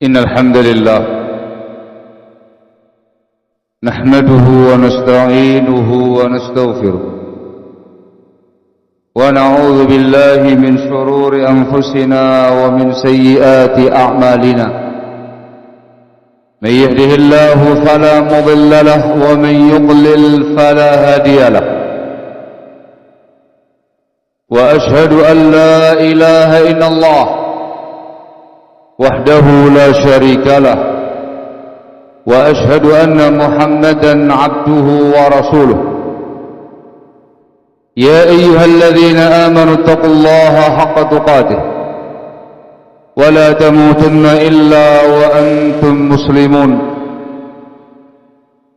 إن الحمد لله نحمده ونستعينه ونستغفره ونعوذ بالله من شرور أنفسنا ومن سيئات أعمالنا من يهده الله فلا مضل له ومن يضلل فلا هادي له وأشهد أن لا إله إلا الله وحده لا شريك له وأشهد أن محمدا عبده ورسوله يا أيها الذين آمنوا اتقوا الله حق تقاته ولا تموتن إلا وأنتم مسلمون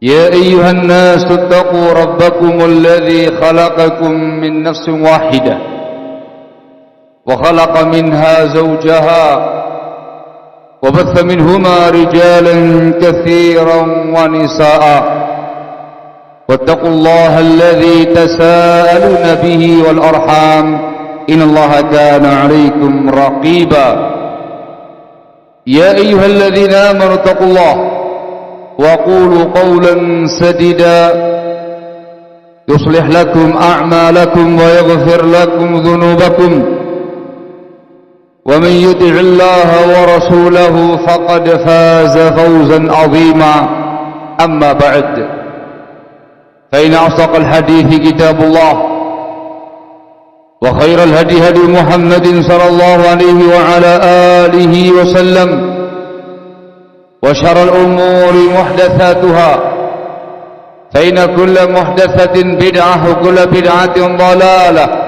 يا أيها الناس اتقوا ربكم الذي خلقكم من نفس واحدة وخلق منها زوجها وبث منهما رجالا كثيرا ونساء واتقوا الله الذي تساءلون به والأرحام إن الله كان عليكم رقيبا يا أيها الذين آمنوا اتقوا الله وقولوا قولا سديدا يصلح لكم أعمالكم ويغفر لكم ذنوبكم ومن يطع الله ورسوله فقد فاز فوزا عظيما أما بعد فإن أصدق الحديث كتاب الله وخير الهدي هدي محمد صلى الله عليه وعلى آله وسلم وشر الأمور محدثاتها فإن كل محدثة بدعة وكل بدعة ضلالة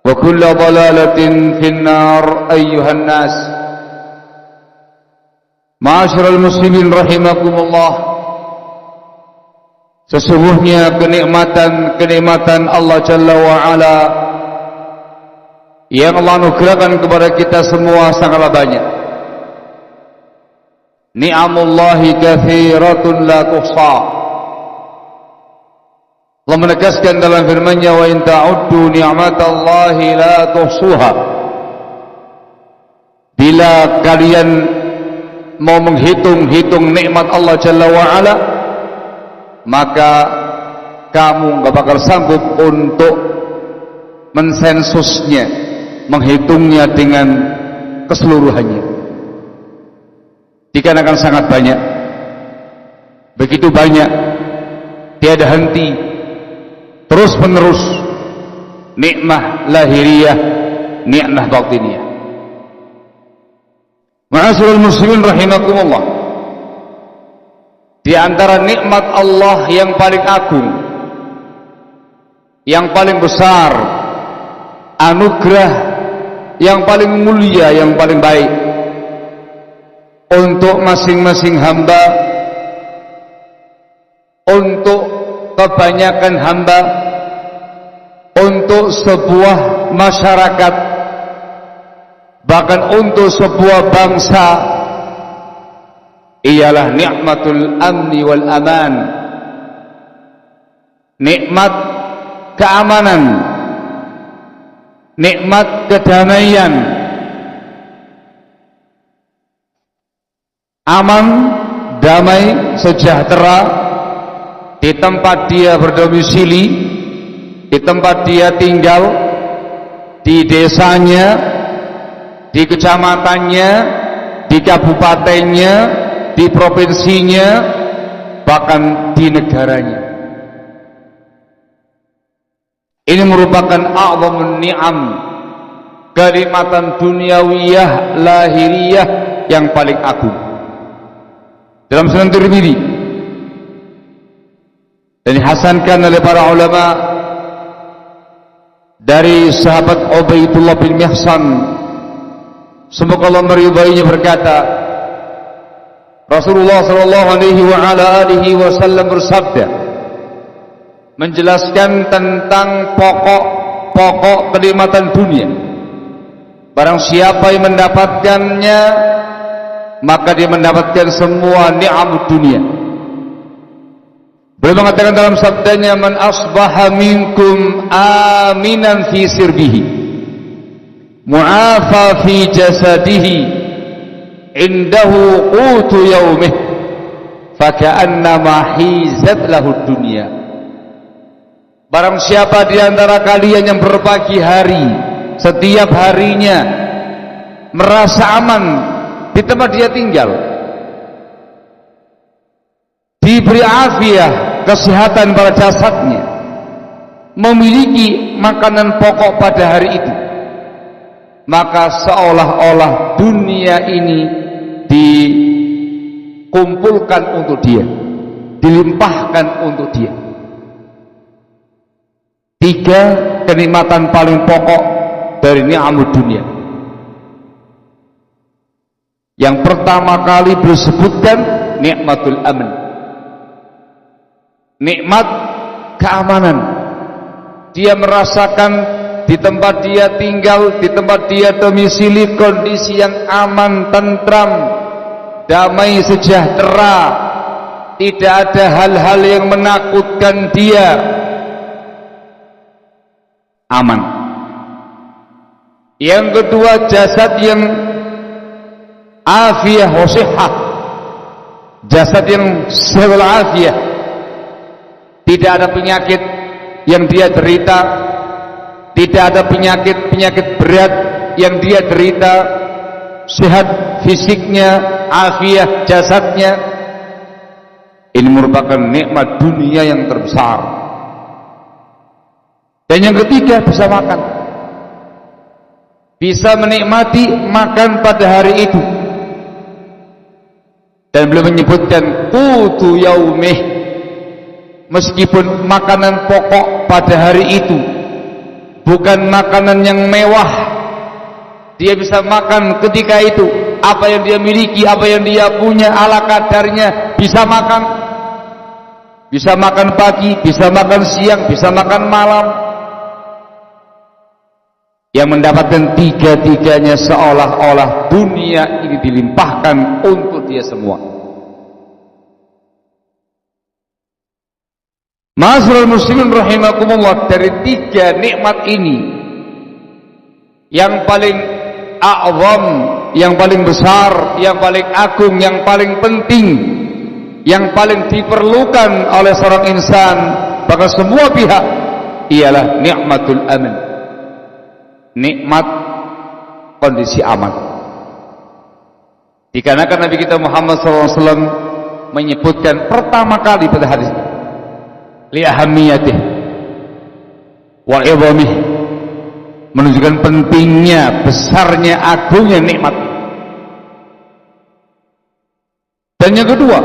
وكل ضلالة في النار أيها الناس معاشر المسلمين rahimakumullah. Sesungguhnya kenikmatan Allah Jalla wa'ala yang Allah anugerahkan kepada kita semua sangatlah banyak. Ni'amullahi katsiratun la tuhsa. Allah menegaskan dalam firman-Nya, wa in ta'uddu ni'matallahi la tuhsuha. Bila kalian mau menghitung nikmat Allah Jalla wa'ala, maka kamu gak bakal sanggup untuk mensensusnya, menghitungnya dengan keseluruhannya. Dikarenakan sangat banyak, begitu banyak, tiada henti, terus menerus nikmah lahiriah, nikmah batiniyah. Ma'asyiral muslimin rahimakumullah. Di antara nikmat Allah yang paling agung, yang paling besar, anugerah yang paling mulia, yang paling baik untuk masing-masing hamba, untuk kebanyakan hamba, untuk sebuah masyarakat, bahkan untuk sebuah bangsa, ialah nikmatul amni wal aman, nikmat keamanan, nikmat kedamaian, aman, damai, sejahtera di tempat dia berdomisili, di tempat dia tinggal, di desanya, di kecamatannya, di kabupatennya, di provinsinya, bahkan di negaranya. Ini merupakan a'zamun ni'am, kenikmatan duniawiyah lahiriah yang paling agung. Dalam Sunan Tirmidzi dan dihasankan oleh para ulama dari sahabat Ubaidullah bin Mihsan, semoga Allah meridainya, berkata, Rasulullah sallallahu alaihi wasallam bersabda, menjelaskan tentang pokok kenikmatan dunia. Barang siapa yang mendapatkannya, maka dia mendapatkan semua nikmat dunia. Beliau mengatakan dalam sabdanya, man asbaha minkum aminan fi sirbihi mu'afa fi jasadihi indahu qutu yaumih faka'annama hizat lahu dunya. Barang siapa di antara kalian yang berpagi hari setiap harinya merasa aman di tempat dia tinggal, diberi afiah kesehatan pada jasadnya, memiliki makanan pokok pada hari itu, maka seolah-olah dunia ini dikumpulkan untuk dia, dilimpahkan untuk dia. 3 kenikmatan paling pokok dari ni'amud dunia. Yang pertama kali disebutkan nikmatul aman, nikmat keamanan. Dia merasakan di tempat dia tinggal, di tempat dia domisili, kondisi yang aman, tentram, damai, sejahtera, tidak ada hal-hal yang menakutkan dia, aman. Yang kedua, jasad yang afiyah wa sihhah, jasad yang sehat afiyah, tidak ada penyakit yang dia derita, tidak ada penyakit berat yang dia derita, sehat fisiknya, afiah jasadnya. Ini merupakan nikmat dunia yang terbesar. Dan yang ketiga, bisa makan, bisa menikmati makan pada hari itu. Dan beliau menyebutkan qutu yaumih, meskipun makanan pokok pada hari itu bukan makanan yang mewah, dia bisa makan ketika itu. Apa yang dia miliki, apa yang dia punya, ala kadarnya bisa makan. Bisa makan pagi, bisa makan siang, bisa makan malam. Yang mendapatkan 3-tiganya seolah-olah dunia ini dilimpahkan untuk dia semua. Ma'asyiral muslimin rahimakumullah, dari 3 nikmat ini yang paling a'zam, yang paling besar, yang paling agung, yang paling penting, yang paling diperlukan oleh seorang insan bagi semua pihak ialah nikmatul aman, nikmat kondisi aman. Dikarenakan Nabi kita Muhammad SAW menyebutkan pertama kali pada hadis ini li ahamiyatih wa idhamih, menunjukkan pentingnya, besarnya, agungnya nikmat. Dan yang kedua,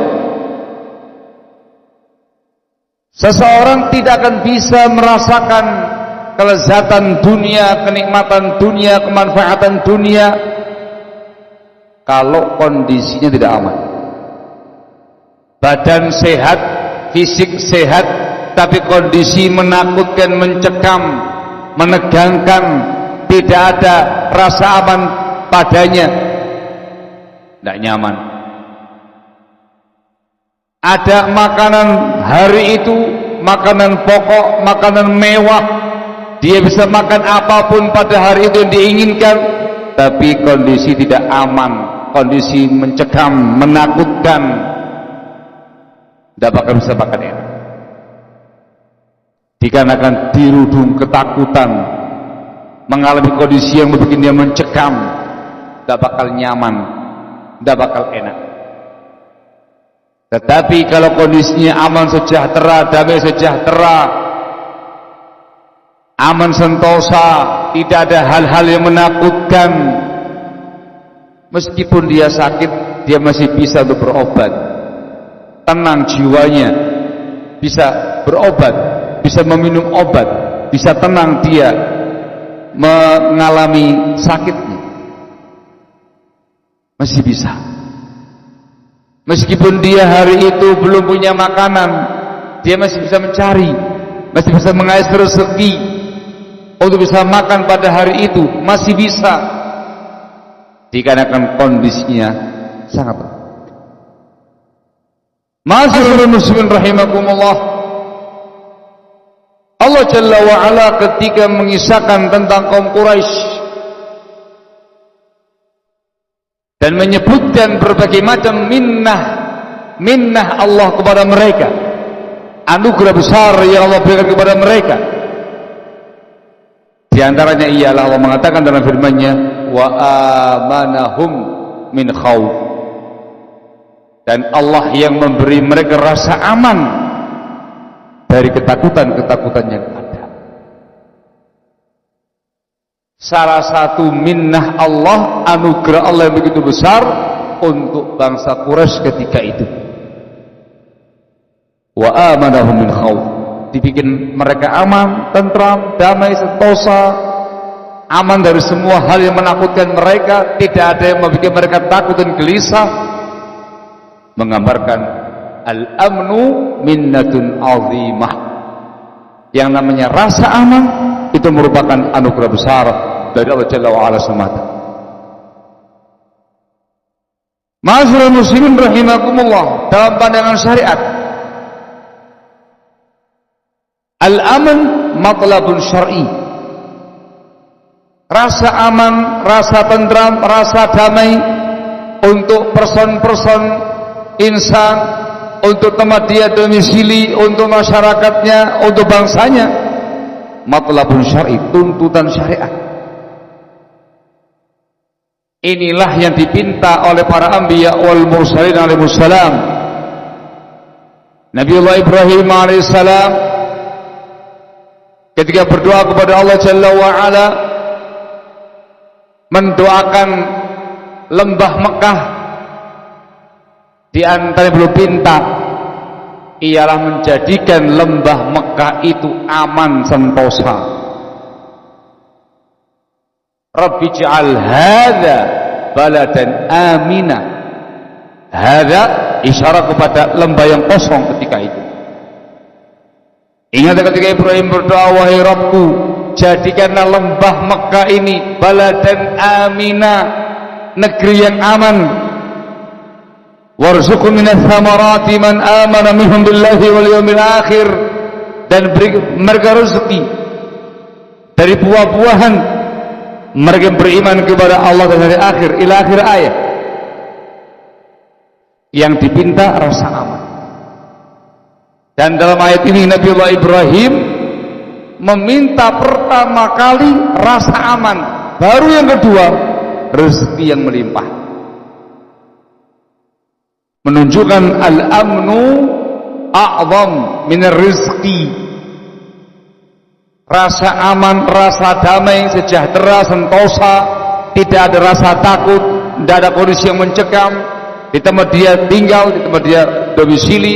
seseorang tidak akan bisa merasakan kelezatan dunia, kenikmatan dunia, kemanfaatan dunia kalau kondisinya tidak aman. Badan sehat, fisik sehat, tapi kondisi menakutkan, mencekam, menegangkan, tidak ada rasa aman padanya, tidak nyaman. Ada makanan hari itu, makanan pokok, makanan mewah, dia bisa makan apapun pada hari itu yang diinginkan, tapi kondisi tidak aman, kondisi mencekam, menakutkan, tidak bakal bisa makan enak. Dikarenakan dirudung ketakutan, mengalami kondisi yang membuat dia mencekam, tidak bakal nyaman, tidak bakal enak. Tetapi kalau kondisinya aman sejahtera, damai sejahtera, aman sentosa, tidak ada hal-hal yang menakutkan, meskipun dia sakit, dia masih bisa untuk berobat, tenang jiwanya, bisa berobat, bisa meminum obat, bisa tenang dia mengalami sakitnya, masih bisa. Meskipun dia hari itu belum punya makanan, dia masih bisa mencari, masih bisa mengais rezeki untuk bisa makan pada hari itu, masih bisa, dikarenakan kondisinya sangat baik. Ma'asyiral muslimin rahimakumullah, Allah Jalla wa Ala ketika mengisahkan tentang kaum Quraisy dan menyebutkan berbagai macam minnah Allah kepada mereka, anugerah besar yang Allah berikan kepada mereka. Di antaranya ialah Allah mengatakan dalam firman-Nya, wa amanahum min khawf, dan Allah yang memberi mereka rasa aman dari ketakutan-ketakutan yang ada. Salah satu minnah Allah, anugerah Allah yang begitu besar untuk bangsa Quraisy ketika itu. Wa amanahum min khawf, dibikin mereka aman, tentram, damai, sentosa, aman dari semua hal yang menakutkan mereka, tidak ada yang membuat mereka takut dan gelisah. Menggambarkan al-amnu minnatun azimah. Yang namanya rasa aman itu merupakan anugerah besar dari Allah Jalla wa Ala semata. Ma'asyiral muslimin rahimakumullah, dalam pandangan syariat, al-aman matlabun syar'i. Rasa aman, rasa tentram, rasa damai untuk person-person, insan, untuk tempat dia domisili, untuk masyarakatnya, untuk bangsanya, matlabun syar'i, tuntutan syariat. Inilah yang dipinta oleh para anbiya wal mursalin alaihissalam. Nabiullah Ibrahim alaihissalam ketika berdoa kepada Allah Jalla wa Ala, mendoakan lembah Mekah, di antara yang belum pinta ialah menjadikan lembah Mekah itu aman sentosa. Rabbi ja'al hadza baladan amina. Hadza isyarat kepada lembah yang kosong ketika itu. Ingat ketika Ibrahim berdoa, wahai Rabbku, jadikanlah lembah Mekah ini baladan amina, negeri yang aman. Warzuqhu minas thamarati man amana minhum billahi wal yawmil akhir, dan beri mereka rezeki dari buah-buahan mereka beriman kepada Allah dan hari akhir, ila akhir ayat. Yang dipinta rasa aman. Dan dalam ayat ini Nabiullah Ibrahim meminta pertama kali rasa aman, baru yang kedua rezeki yang melimpah. Menunjukkan al-amnu a'zam minar rizqi. Rasa aman, rasa damai, sejahtera, sentosa, tidak ada rasa takut, tidak ada kondisi yang mencekam di tempat dia tinggal, di tempat dia domisili.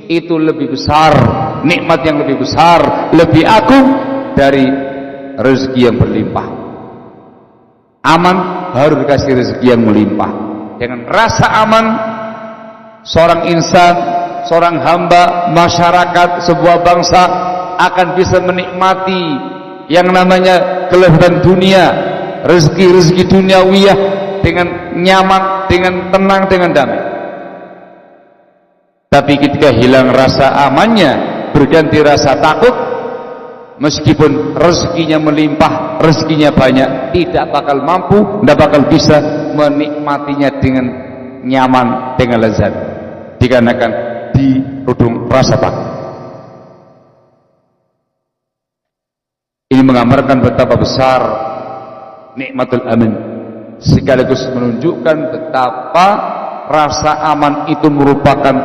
Itu lebih besar, nikmat yang lebih besar, lebih agung dari rezeki yang berlimpah. Aman baru dikasih rezeki yang melimpah. Dengan rasa aman, seorang insan, seorang hamba, masyarakat, sebuah bangsa akan bisa menikmati yang namanya kelezatan dunia, rezeki-rezeki duniawiyah dengan nyaman, dengan tenang, dengan damai. Tapi ketika hilang rasa amannya, berganti rasa takut, meskipun rezekinya melimpah, rezekinya banyak, tidak bakal mampu, tidak bakal bisa menikmatinya dengan nyaman, dengan lezat, dikarenakan dirudung rasa takut. Ini menggambarkan betapa besar nikmatul aman, sekaligus menunjukkan betapa rasa aman itu merupakan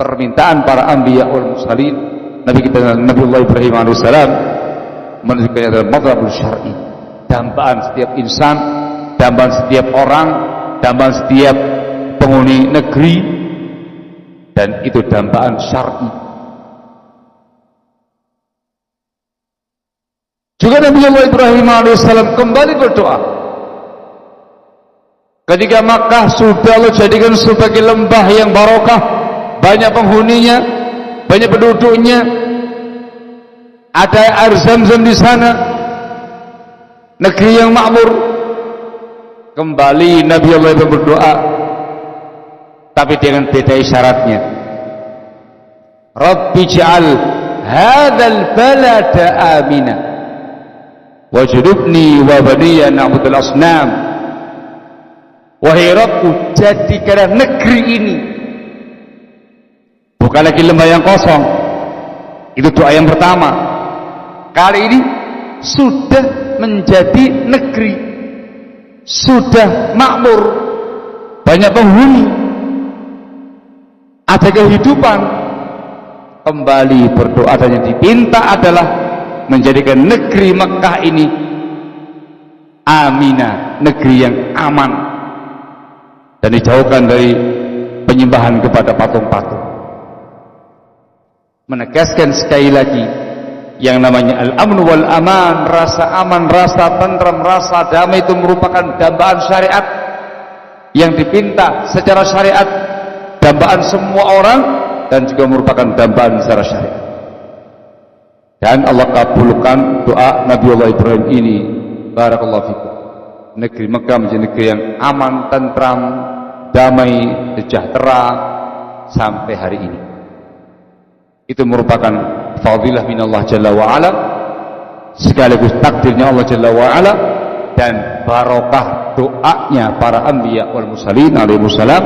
permintaan para anbiya wal mursalin. Nabi kita Nabiullah Ibrahim alaihissalam menunjukkannya dalam matlabul syar'i, dambaan setiap insan, dambaan setiap orang, dambaan setiap penghuni negeri, dan itu dambaan syar'i. Juga Nabiullah Ibrahim alaihissalam kembali berdoa ketika Makkah sudah Allah jadikan sebagai lembah yang barokah, banyak penghuninya, banyak penduduknya, ada air Zam-Zam di sana, negeri yang makmur. Kembali Nabiullah Ibrahim berdoa, tapi dengan beda syaratnya. Rabbi ja'al hadzal balada amina wajnubni wa baniya na'budul asnam. wahai Rabbku, jadikanlah negeri ini bukan lagi lembah yang kosong. Itu doa yang pertama. Kali ini sudah menjadi negeri, sudah makmur, banyak penghuni, ada kehidupan. Kembali berdoa, dan yang dipinta adalah menjadikan negeri Mekah ini aminah, negeri yang aman, dan dijauhkan dari penyembahan kepada patung-patung. Menegaskan sekali lagi yang namanya al-amn wal aman, rasa aman, rasa tentram, rasa damai itu merupakan dambaan syariat yang dipinta secara syariat, dambaan semua orang, dan juga merupakan dambaan secara syariat. Dan Allah kabulkan doa Nabiullah Ibrahim ini. Barakallahu fikum. Negeri Mekah menjadi negeri yang aman, tentram, damai, sejahtera sampai hari ini. Itu merupakan fadilah minallah Jalla wa'ala, sekaligus takdirnya Allah Jalla wa'ala, dan barokah doanya para anbiya wal mursalin alaihi wassalam,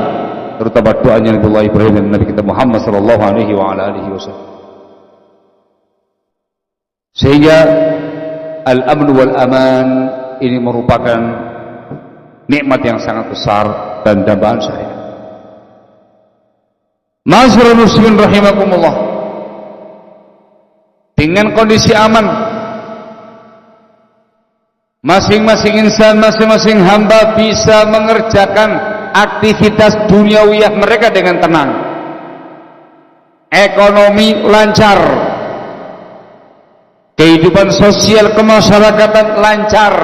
terutama doanya Nabiullah Ibrahim dan Nabi kita Muhammad sallallahu alaihi wa ala alihi wasallam. Sehingga al-amn wal aman ini merupakan nikmat yang sangat besar dan dambaan syariat. Ma'asyiral muslimin rahimakumullah, dengan kondisi aman, masing-masing insan, masing-masing hamba bisa mengerjakan aktivitas duniawiyah mereka dengan tenang, ekonomi lancar, kehidupan sosial kemasyarakatan lancar.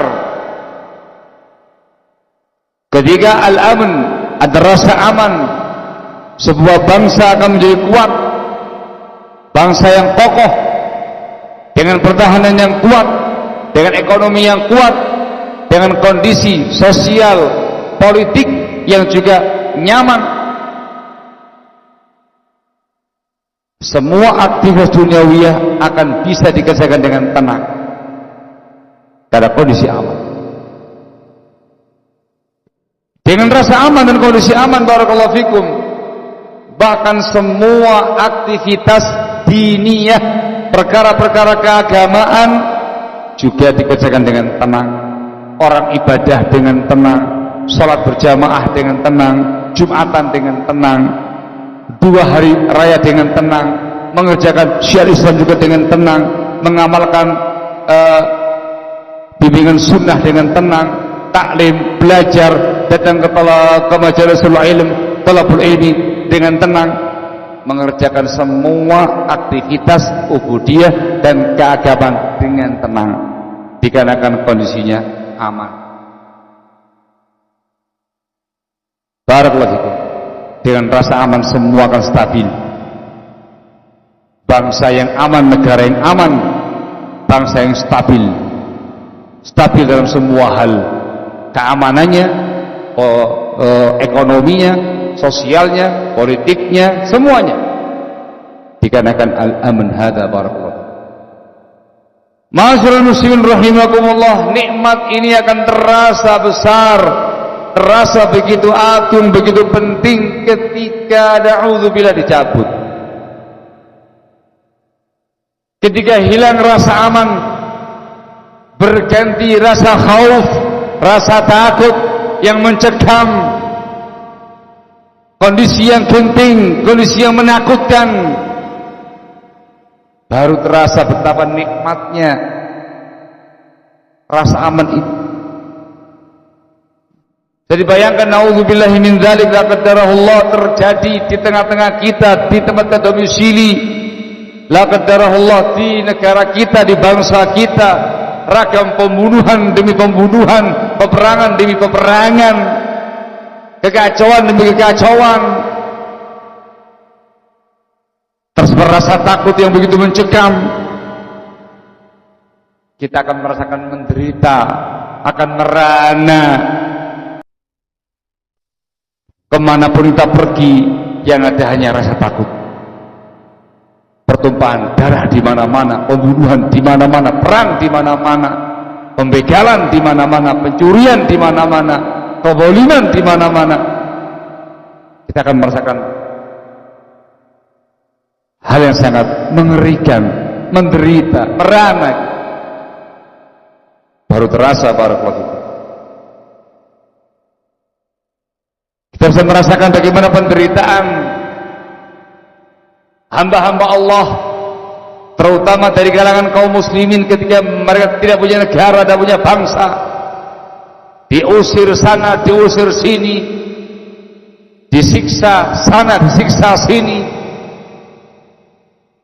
Ketika al-aman, ada rasa aman, sebuah bangsa akan menjadi kuat, bangsa yang kokoh, dengan pertahanan yang kuat, dengan ekonomi yang kuat, dengan kondisi sosial politik yang juga nyaman. Semua aktivitas duniawiyah akan bisa dikerjakan dengan tenang karena kondisi aman. Dengan rasa aman dan kondisi aman, barakallahu fikum, bahkan semua aktivitas diniyah, perkara-perkara keagamaan juga dikerjakan dengan tenang. Orang ibadah dengan tenang, salat berjamaah dengan tenang, Jumatan dengan tenang, 2 hari raya dengan tenang, mengerjakan syiar Islam juga dengan tenang, mengamalkan bimbingan sunnah dengan tenang, taklim, belajar, datang ke majalisul ilm, talabul ilmi dengan tenang, mengerjakan semua aktivitas ubudiyah dan keagamaan dengan tenang, dikarenakan kondisinya aman. Barakallahu fikum. Dengan rasa aman semua akan stabil. Bangsa yang aman, negara yang aman, bangsa yang stabil, stabil dalam semua hal, keamanannya, ekonominya, sosialnya, politiknya, semuanya, dikarenakan al-aman hadza. Barakallahu. Ma'asyiral muslimin rahimakumullah, nikmat ini akan terasa besar, terasa begitu agung, begitu penting ketika na'udzubillah dicabut. Ketika hilang rasa aman, berganti rasa khauf, rasa takut yang mencekam, kondisi yang genting, kondisi yang menakutkan, baru terasa betapa nikmatnya rasa aman itu. Jadi bayangkan, naudzubillahi min dzalik, la qaddarahullah, terjadi di tengah-tengah kita, di tempat kita domisili, la qaddarahullah, di negara kita, di bangsa kita, ragam pembunuhan demi pembunuhan, peperangan demi peperangan, kekacauan demi kekacauan, tersebar rasa takut yang begitu mencekam. Kita akan merasakan menderita, akan merana. Kemanapun kita pergi, yang ada hanya rasa takut. Pertumpahan darah di mana-mana, pembunuhan di mana-mana, perang di mana-mana, pembegalan di mana-mana, pencurian di mana-mana, kezaliman di mana-mana, kita akan merasakan hal yang sangat mengerikan, menderita, merana. Baru terasa barakallahu fikum. Kita bisa merasakan bagaimana penderitaan hamba-hamba Allah, terutama dari kalangan kaum muslimin ketika mereka tidak punya negara, tidak punya bangsa, diusir sana, diusir sini, disiksa sana, disiksa sini,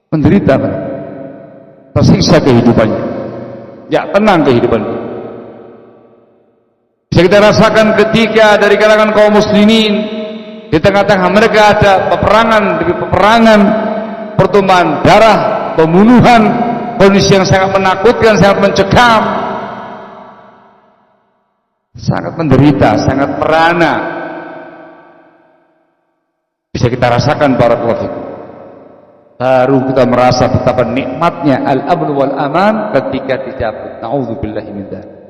menderita, tersiksa kehidupannya, ya tenang kehidupannya. Bisa kita rasakan ketika dari kalangan kaum muslimin di tengah-tengah mereka ada peperangan demi peperangan, pertumpahan darah, pembunuhan, kondisi yang sangat menakutkan, sangat mencekam, sangat menderita, sangat merana. Bisa kita rasakan barakallahu fikum. Baru kita merasa betapa nikmatnya al-amn wal aman ketika dicabut. Nauzubillahi min dzalik.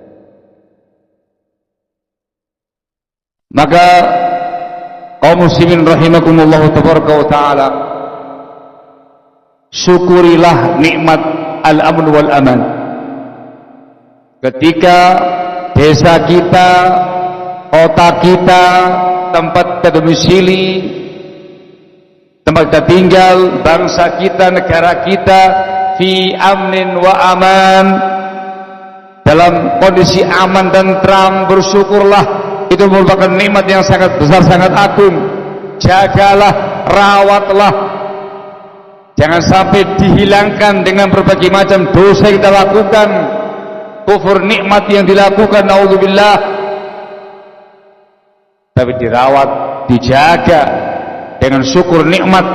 Maka kaum muslimin rahimakumullah tabaraka wa taala, syukurilah nikmat al-amn wal aman. Ketika desa kita, kota kita, tempat kita domisili, tempat kita tinggal, bangsa kita, negara kita fi amnin wa aman, dalam kondisi aman dan tentram, bersyukurlah. Itu merupakan nikmat yang sangat besar, sangat agung. Jagalah, rawatlah, jangan sampai dihilangkan dengan berbagai macam dosa yang kita lakukan, kufur nikmat yang dilakukan, naudzubillah. Tapi dirawat, dijaga dengan syukur nikmat,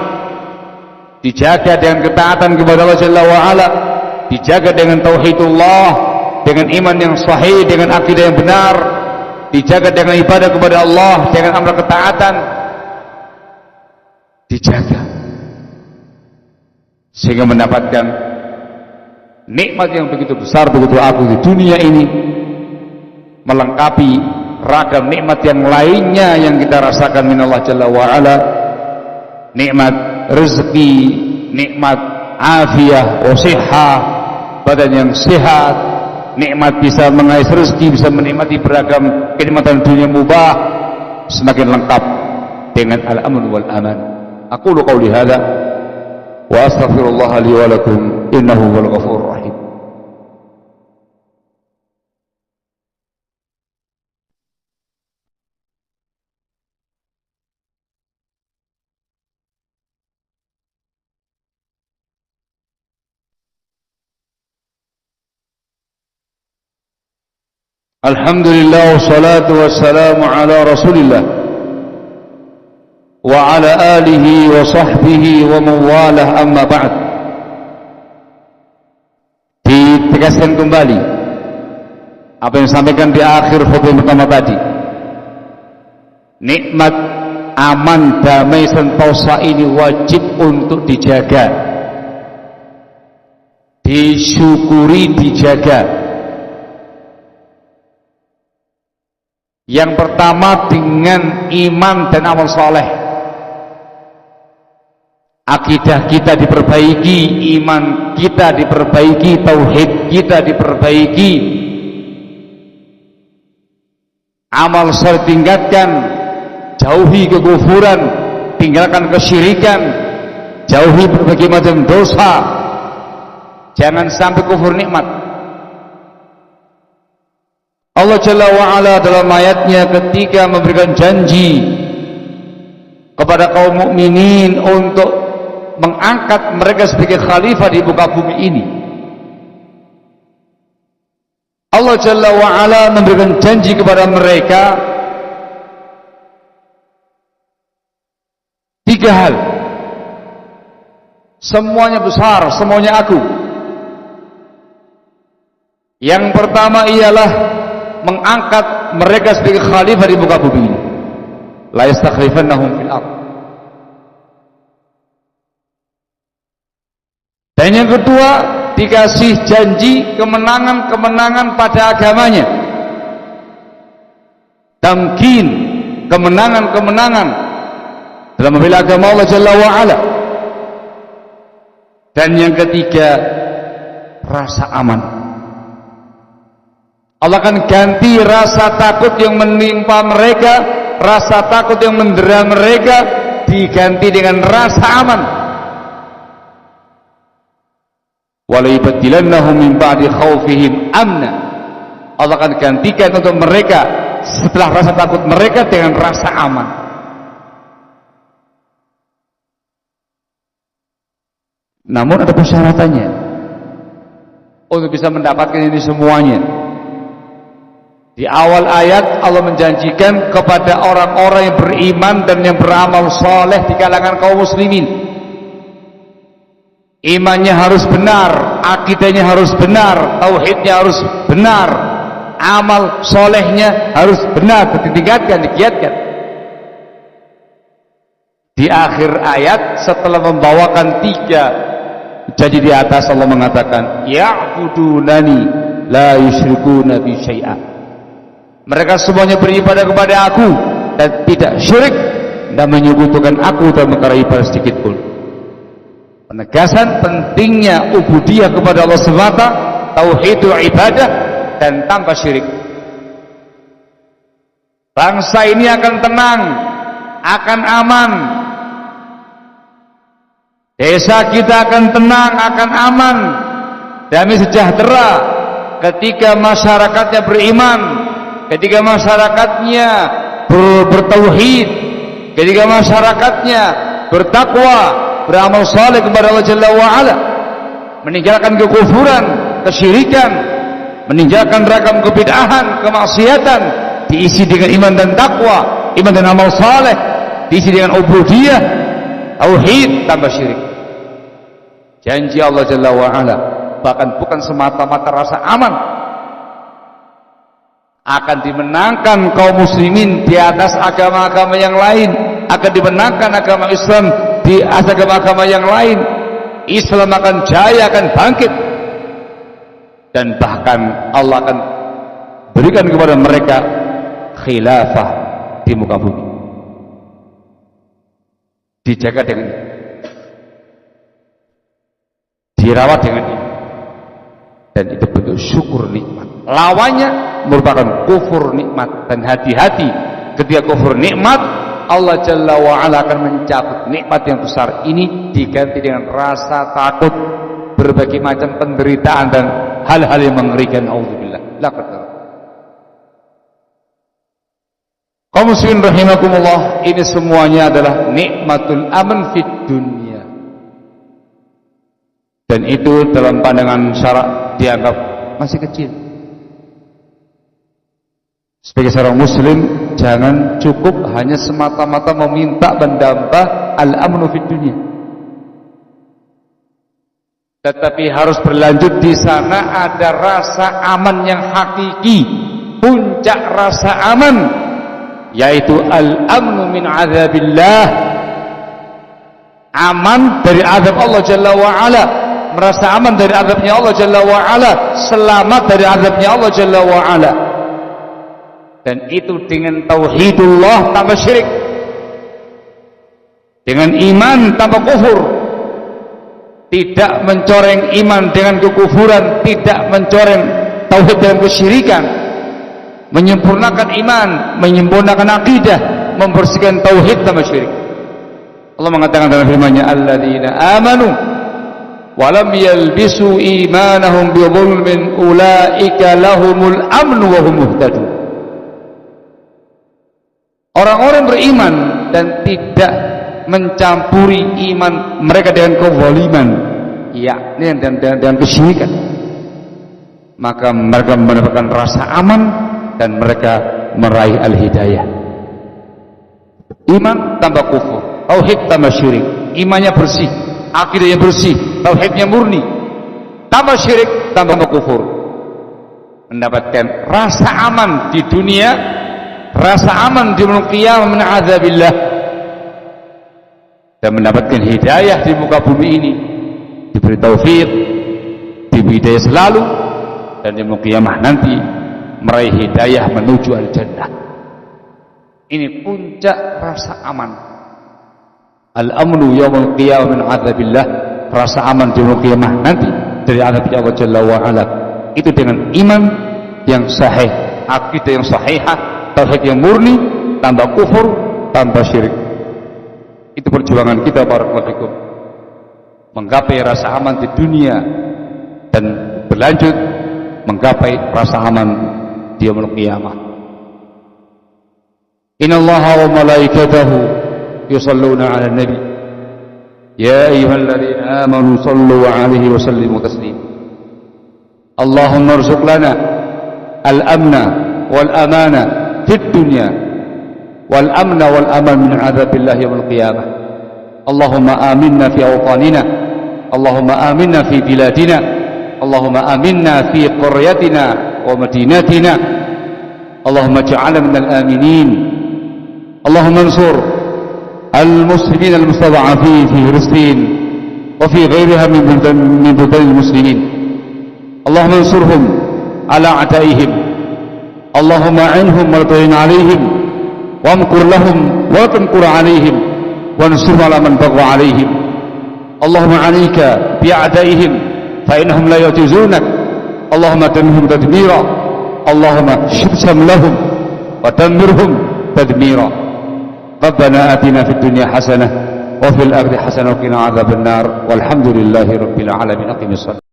dijaga dengan ketaatan kepada Allah Jalla wa'ala, dijaga dengan tauhidullah, dengan iman yang sahih, dengan akidah yang benar, dijaga dengan ibadah kepada Allah, dengan amal ketaatan, dijaga sehingga mendapatkan nikmat yang begitu besar, begitu agung di dunia ini, melengkapi ragam nikmat yang lainnya yang kita rasakan min Allah Jalla wa'ala. Nikmat rezeki, nikmat afiah, wasihah, badan yang sehat, nikmat bisa mengais rezeki, bisa menikmati beragam kenikmatan dunia mubah, semakin lengkap dengan al-amn wal aman. Aqulu qawli hadza wa astaghfirullah li wa lakum innahu wal ghafurur rahim. Alhamdulillah wassalatu wassalamu ala rasulillah wa ala alihi wa sahbihi wa mawalah, amma ba'd. Ditegaskan kembali apa yang disampaikan di akhir khutbah pertama tadi. Nikmat aman, damai, sentosa ini wajib untuk dijaga, disyukuri, dijaga. Yang pertama dengan iman dan amal soleh. Akidah kita diperbaiki, iman kita diperbaiki, tauhid kita diperbaiki, amal soleh tingkatkan, jauhi kekufuran, tinggalkan kesyirikan, jauhi berbagai macam dosa, jangan sampai kufur nikmat. Allah Jalla wa'ala dalam ayatnya ketika memberikan janji kepada kaum mukminin untuk mengangkat mereka sebagai khalifah di muka bumi ini, Allah Jalla wa'ala memberikan janji kepada mereka 3 hal, semuanya besar, semuanya agung. Yang pertama ialah mengangkat mereka sebagai khalifah di muka bumi ini. La yastakhlifannahum fil ardh. Dan yang kedua, dikasih janji kemenangan-kemenangan pada agamanya. tamkin, kemenangan-kemenangan dalam membela agama Allah Jalla wa Ala. Dan yang ketiga, rasa aman. Allah akan ganti rasa takut yang menimpa mereka, rasa takut yang mendera mereka, diganti dengan rasa aman. Wala yubaddilannahum min ba'di khaufihim amna. Allah akan gantikan untuk mereka setelah rasa takut mereka dengan rasa aman. Namun ada persyaratannya untuk bisa mendapatkan ini semuanya. Di awal ayat Allah menjanjikan kepada orang-orang yang beriman dan yang beramal soleh di kalangan kaum muslimin, imannya harus benar, akidahnya harus benar, tauhidnya harus benar, amal solehnya harus benar, ditingkatkan, digiatkan. Di akhir ayat setelah membawakan tiga janji di atas, Allah mengatakan ya'budunani la yusyrikuna bi syai'a. Mereka semuanya beribadah kepada aku dan tidak syirik dan menyekutukan aku dalam perkara ibadah sedikit pun. Penegasan pentingnya ubudiyah kepada Allah semata, tauhidul ibadah dan tanpa syirik. Bangsa ini akan tenang, akan aman. Desa kita akan tenang, akan aman, damai sejahtera ketika masyarakatnya beriman, ketika masyarakatnya bertauhid, ketika masyarakatnya bertakwa, beramal saleh kepada Allah Jalla wa Ala, meninggalkan kekufuran, kesyirikan, meninggalkan ragam kebid'ahan, kemaksiatan, diisi dengan iman dan takwa, iman dan amal saleh, diisi dengan ubudiyah, tauhid tanpa syirik. Janji Allah Jalla wa Ala bahkan bukan semata-mata rasa aman, akan dimenangkan kaum muslimin di atas agama-agama yang lain, akan dimenangkan agama Islam di atas agama-agama yang lain. Islam akan jaya, akan bangkit, dan bahkan Allah akan berikan kepada mereka khilafah di muka bumi. Dijaga dengan ini, dirawat dengan ini, dan itu bentuk syukur nikmat. Lawannya merupakan kufur nikmat, dan hati-hati ketika kufur nikmat, Allah Jalla wa Ala akan mencabut nikmat yang besar ini, diganti dengan rasa takut, berbagai macam penderitaan dan hal-hal yang mengerikan. Auzubillah. La qadar. Kaum muslimin rahimakumullah, ini semuanya adalah nikmatul aman fid dunya, dan itu dalam pandangan syarak dianggap masih kecil. Sebagai seorang muslim, jangan cukup hanya semata-mata meminta mendamba al-amnu fid dunya, tetapi harus berlanjut. Di sana ada rasa aman yang hakiki, puncak rasa aman, yaitu al-amnu min azabillah, aman dari azab Allah Jalla wa Ala, merasa aman dari azabnya Allah Jalla wa Ala, selamat dari azabnya Allah Jalla wa Ala. Dan itu dengan tauhidullah tanpa syirik, dengan iman tanpa kufur, tidak mencoreng iman dengan kekufuran, tidak mencoreng tauhid dengan kesyirikan, menyempurnakan iman, menyempurnakan akidah, membersihkan tauhid tanpa syirik. Allah mengatakan dalam firman-Nya, alladzina amanu wa lam yalbisu imanahum bi dzulmin ulaika lahumul amnu wa hum muhtadun. Orang-orang beriman dan tidak mencampuri iman mereka dengan kezaliman, yakni dan kesyirikan, maka mereka mendapatkan rasa aman dan mereka meraih al-hidayah. Iman tanpa kufur, tauhid tanpa syirik, imannya bersih, akidahnya bersih, tauhidnya murni, tanpa syirik, tanpa kufur, mendapatkan rasa aman di dunia, rasa aman di yaumul qiyamah min azabillah, dan mendapatkan hidayah di muka bumi ini, diberi taufik, diberi hidayah selalu, dan di yaumul qiyamah nanti meraih hidayah menuju al-jannah. Ini puncak rasa aman. Al-amnu yaumul qiyamah min adzabillah, rasa aman di yaumul qiyamah nanti dari azab Allah Jalla wa Ala. Itu dengan iman yang sahih, akidah yang sahihah, tauhid yang murni, tanpa kufur, tanpa syirik. Itu perjuangan kita barakallahu fikum, menggapai rasa aman di dunia dan berlanjut menggapai rasa aman di yaumul qiyamah. Innallaha wa malaikatahu yusalluna 'alan nabi ya ayyuhalladzina amanu sallu 'alaihi wa sallimu taslima. Allahumma arzuq lana al-amna wal amana fid dunya wal amna wal aman min 'adzabillahi yaumil qiyamah. Allahumma aminna fi awtanina, Allahumma aminna fi biladina, Allahumma aminna fi qaryatina wa madinatina, Allahumma ij'alna minal aminin. Allahumma ansur al-muslimin al-mustad'afin fi Filistin wa fi ghayriha min buldan al-muslimin. Allahumma ansurhum ala a'daihim, Allahumma a'inhum wa la tu'in 'alaihim wamkur lahum wa la tamkur 'alaihim wansurhum ala man bagha 'alaihim. Allahumma 'alaika bi a'daihim fa innahum la yu'jizunak. Allahumma dammirhum tadmira, Allahumma shibsham lahum wa dammirhum tadmira. Rabbana atina fid dunya hasanah wa fil akhirati hasanah wa qina adzabannar. Walhamdulillahi rabbil alamin. Aqimis shalah.